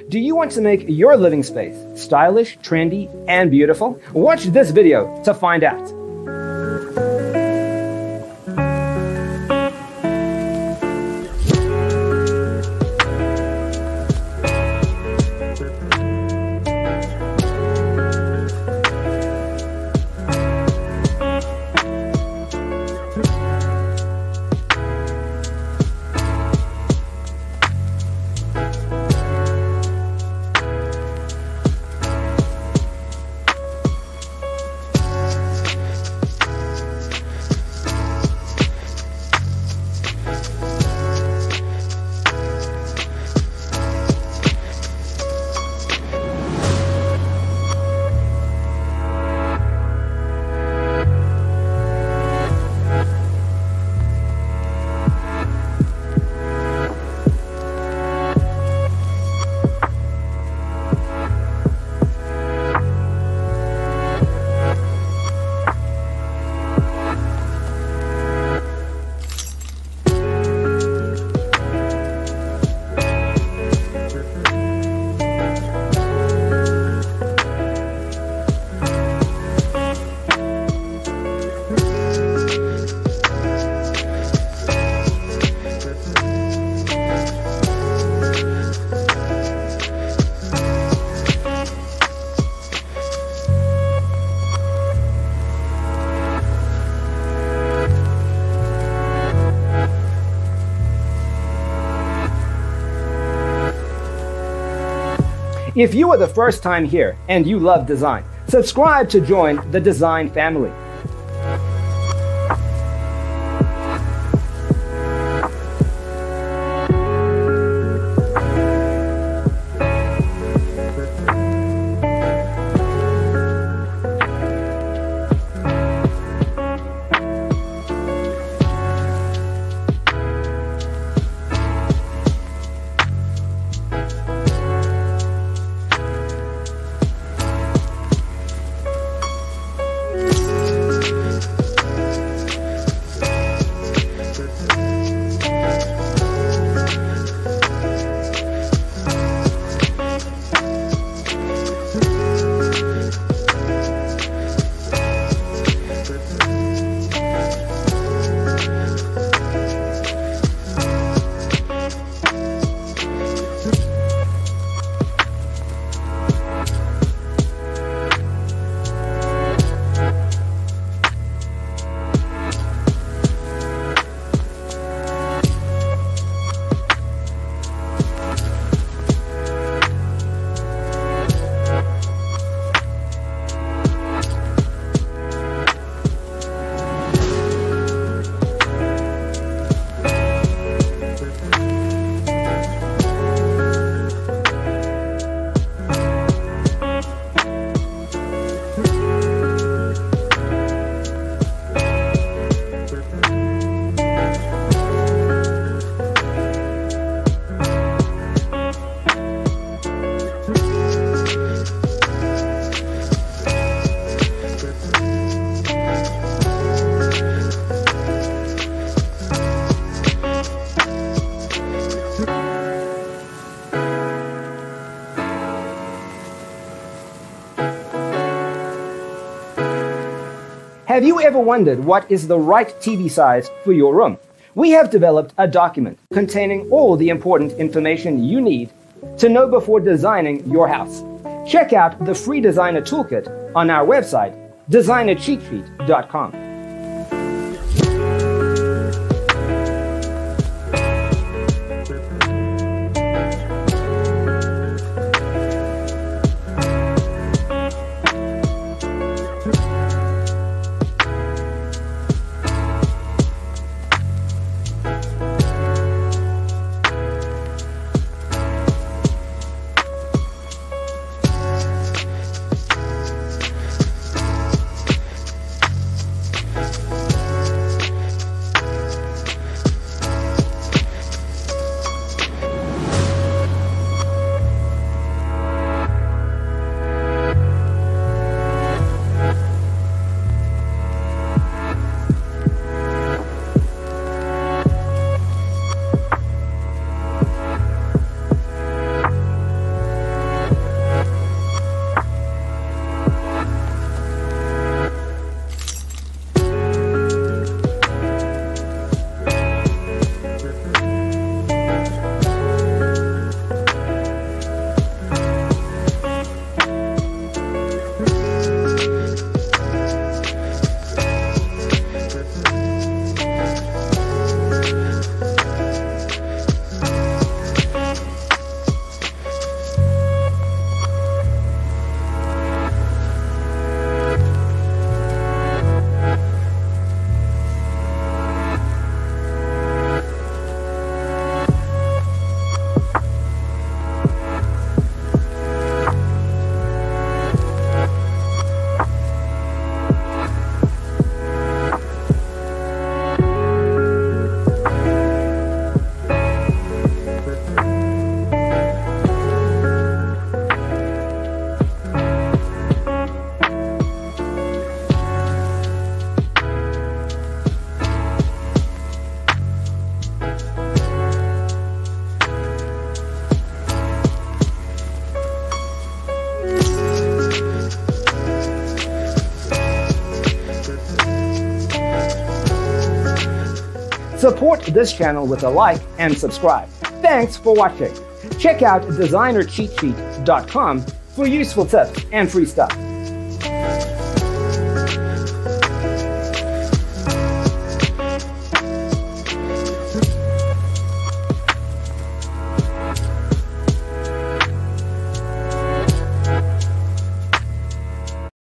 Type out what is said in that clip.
Do you want to make your living space stylish, trendy, and beautiful? Watch this video to find out. If you are the first time here and you love design, subscribe to join the design family. Have you ever wondered what is the right TV size for your room? We have developed a document containing all the important information you need to know before designing your house. Check out the free designer toolkit on our website, designercheatsheet.com. Support this channel with a like and subscribe. Thanks for watching. Check out designercheatsheet.com for useful tips and free stuff.